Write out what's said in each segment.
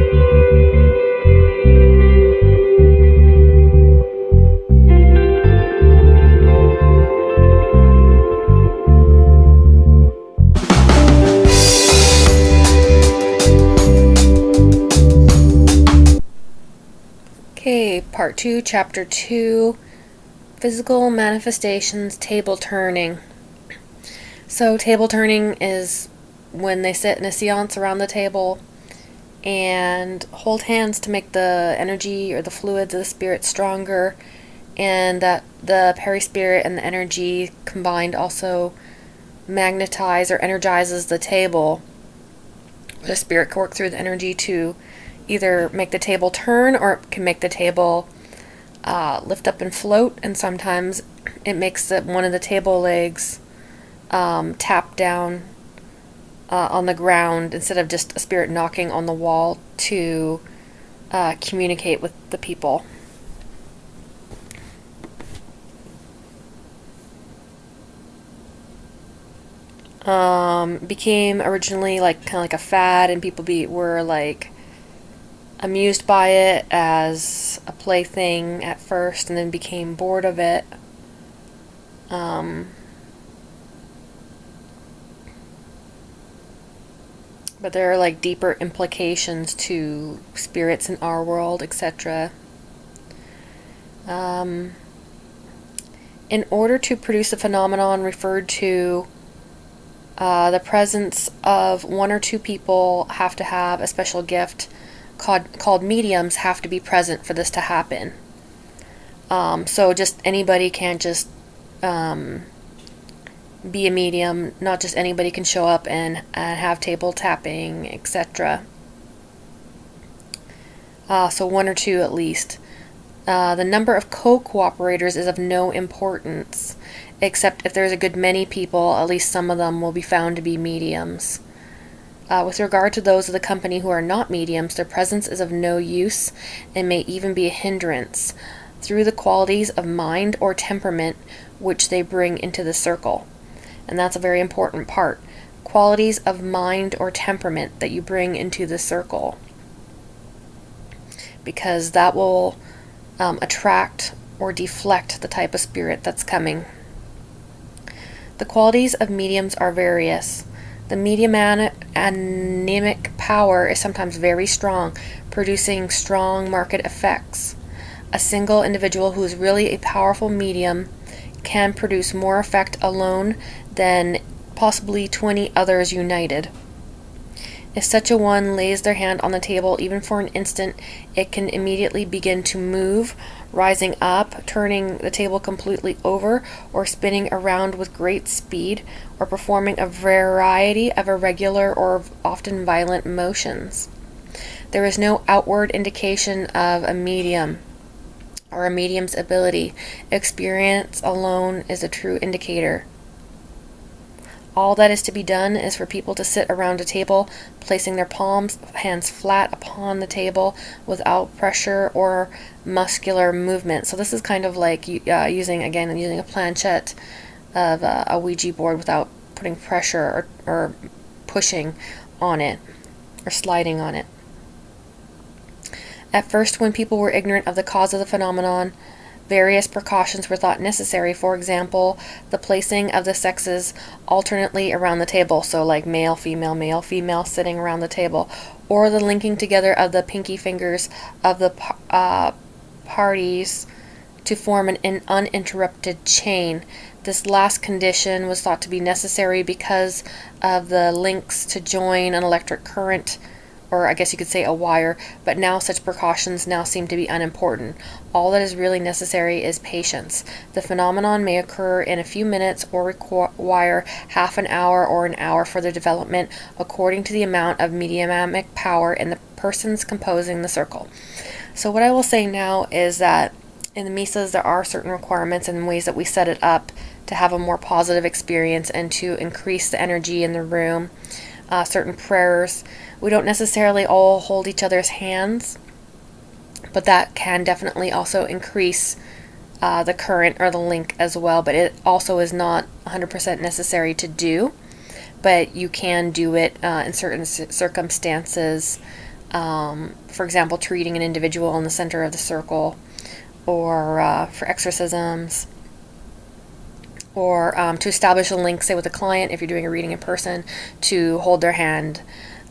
Okay, Part 2, Chapter 2, Physical Manifestations, Table Turning. So table turning is when they sit in a seance around the table and hold hands to make the energy or the fluids of the spirit stronger, and that the perispirit and the energy combined also magnetize or energizes the table. The spirit can work through the energy to either make the table turn, or it can make the table lift up and float, and sometimes it makes one of the table legs tap down on the ground instead of just a spirit knocking on the wall to communicate with the people. Became originally kind of like a fad, and people were amused by it as a plaything at first, and then became bored of it. But there are deeper implications to spirits in our world, etc. In order to produce a phenomenon referred to, the presence of one or two people have to have a special gift called mediums have to be present for this to happen. So just anybody can't just be a medium. Not just anybody can show up and have table tapping, etc. So one or two at least. The number of co-cooperators is of no importance, except if there's a good many people, at least some of them will be found to be mediums. With regard to those of the company who are not mediums, their presence is of no use and may even be a hindrance through the qualities of mind or temperament which they bring into the circle. And that's a very important part. Qualities of mind or temperament that you bring into the circle. Because that will attract or deflect the type of spirit that's coming. The qualities of mediums are various. The mediumanic power is sometimes very strong, producing strong marked effects. A single individual who is really a powerful medium can produce more effect alone than possibly 20 others united. If such a one lays their hand on the table even for an instant, it can immediately begin to move, rising up, turning the table completely over, or spinning around with great speed, or performing a variety of irregular or often violent motions. There is no outward indication of a medium or a medium's ability. Experience alone is a true indicator. All that is to be done is for people to sit around a table, placing their hands flat upon the table without pressure or muscular movement. So this is kind of like using a planchette of a Ouija board without putting pressure or pushing on it or sliding on it. At first, when people were ignorant of the cause of the phenomenon, various precautions were thought necessary. For example, the placing of the sexes alternately around the table, so male, female sitting around the table, or the linking together of the pinky fingers of the parties to form an uninterrupted chain. This last condition was thought to be necessary because of the links to join an electric current, or I guess you could say a wire, but now such precautions now seem to be unimportant. All that is really necessary is patience. The phenomenon may occur in a few minutes or require half an hour or an hour for their development, according to the amount of mediumic power in the persons composing the circle. So what I will say now is that in the misas there are certain requirements and ways that we set it up to have a more positive experience and to increase the energy in the room. Certain prayers. We don't necessarily all hold each other's hands, but that can definitely also increase the current or the link as well. But it also is not 100% necessary to do, but you can do it in certain circumstances for example, treating an individual in the center of the circle, or for exorcisms, or to establish a link, say with a client, if you're doing a reading in person, to hold their hand,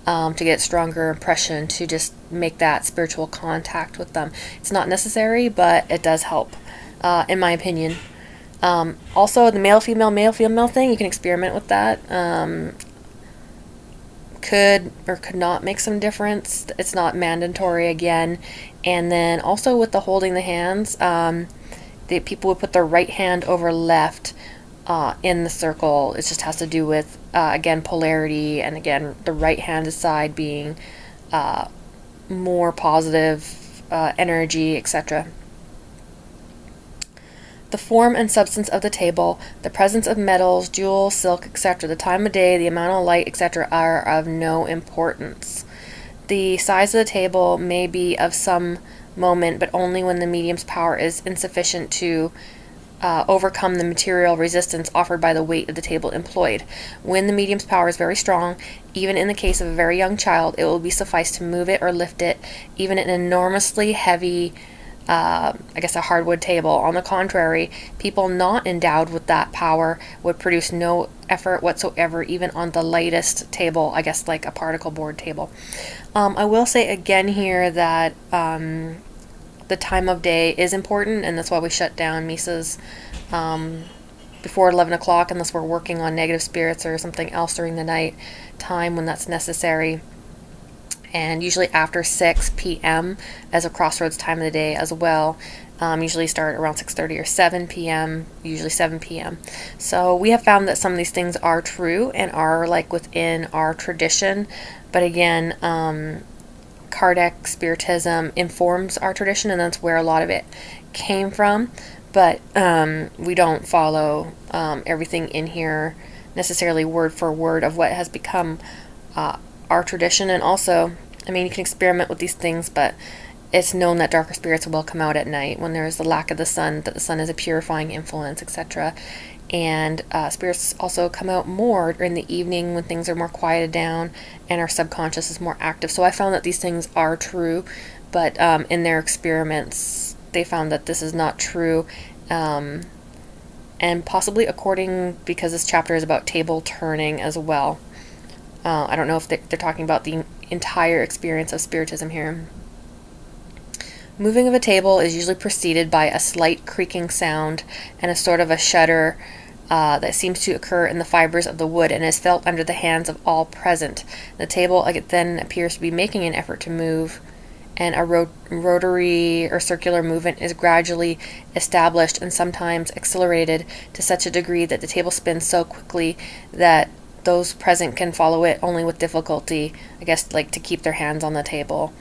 to get stronger impression, to just make that spiritual contact with them. It's not necessary, but it does help, in my opinion. Also, the male female thing, you can experiment with that. Could or could not make some difference. It's not mandatory again. And then also with the holding the hands, the people would put their right hand over left in the circle. It just has to do with, again, polarity, and again, the right hand side being more positive energy, etc. The form and substance of the table, the presence of metals, jewels, silk, etc., the time of day, the amount of light, etc., are of no importance. The size of the table may be of some moment, but only when the medium's power is insufficient to overcome the material resistance offered by the weight of the table employed. When the medium's power is very strong, even in the case of a very young child, it will be suffice to move it or lift it, even an enormously heavy a hardwood table. On the contrary, people not endowed with that power would produce no effort whatsoever, even on the lightest table, I guess like a particle board table. I will say again here that the time of day is important, and that's why we shut down misas before 11 o'clock unless we're working on negative spirits or something else during the night time when that's necessary. And usually after 6 p.m. as a crossroads time of the day as well. Usually start around 6:30 or 7 p.m., usually 7 p.m. So we have found that some of these things are true and are like within our tradition. But again, Kardec Spiritism informs our tradition, and that's where a lot of it came from. But we don't follow everything in here necessarily word for word of what has become our tradition. And also, I mean, you can experiment with these things, but it's known that darker spirits will come out at night when there's the lack of the sun, that the sun is a purifying influence, etc. And spirits also come out more in the evening when things are more quieted down and our subconscious is more active. So I found that these things are true, but in their experiments, they found that this is not true. And possibly because this chapter is about table turning as well. I don't know if they're talking about the entire experience of Spiritism here. Moving of a table is usually preceded by a slight creaking sound and a sort of a shudder that seems to occur in the fibers of the wood and is felt under the hands of all present. The table then appears to be making an effort to move, and a rotary or circular movement is gradually established and sometimes accelerated to such a degree that the table spins so quickly that those present can follow it only with difficulty, I guess, like to keep their hands on the table,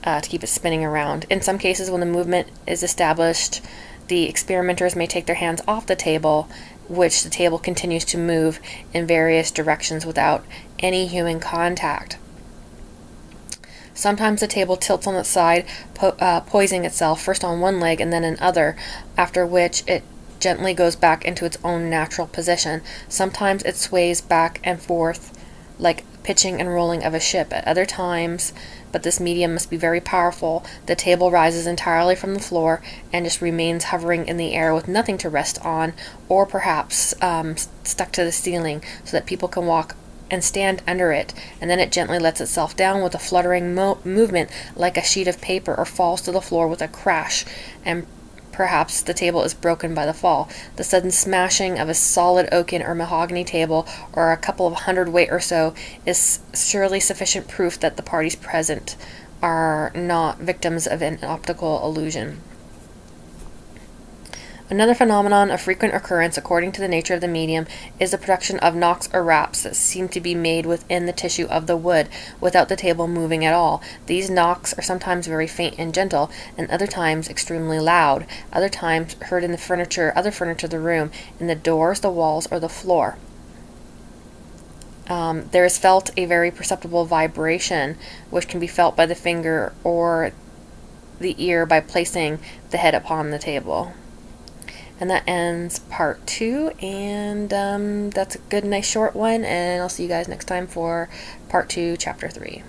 to keep it spinning around. In some cases, when the movement is established, the experimenters may take their hands off the table, which the table continues to move in various directions without any human contact. Sometimes the table tilts on its side, poising itself first on one leg and then another, after which it gently goes back into its own natural position. Sometimes it sways back and forth like pitching and rolling of a ship. At other times, but this medium must be very powerful, the table rises entirely from the floor and just remains hovering in the air with nothing to rest on, or perhaps stuck to the ceiling so that people can walk and stand under it, and then it gently lets itself down with a fluttering movement like a sheet of paper, or falls to the floor with a crash, and perhaps the table is broken by the fall. The sudden smashing of a solid oaken or mahogany table, or a couple of hundredweight or so, is surely sufficient proof that the parties present are not victims of an optical illusion. Another phenomenon of frequent occurrence, according to the nature of the medium, is the production of knocks or raps that seem to be made within the tissue of the wood, without the table moving at all. These knocks are sometimes very faint and gentle, and other times extremely loud, other times heard in the other furniture of the room, in the doors, the walls, or the floor. There is felt a very perceptible vibration, which can be felt by the finger or the ear by placing the head upon the table. And that ends part 2, and that's a good, nice short one, and I'll see you guys next time for part 2, chapter 3.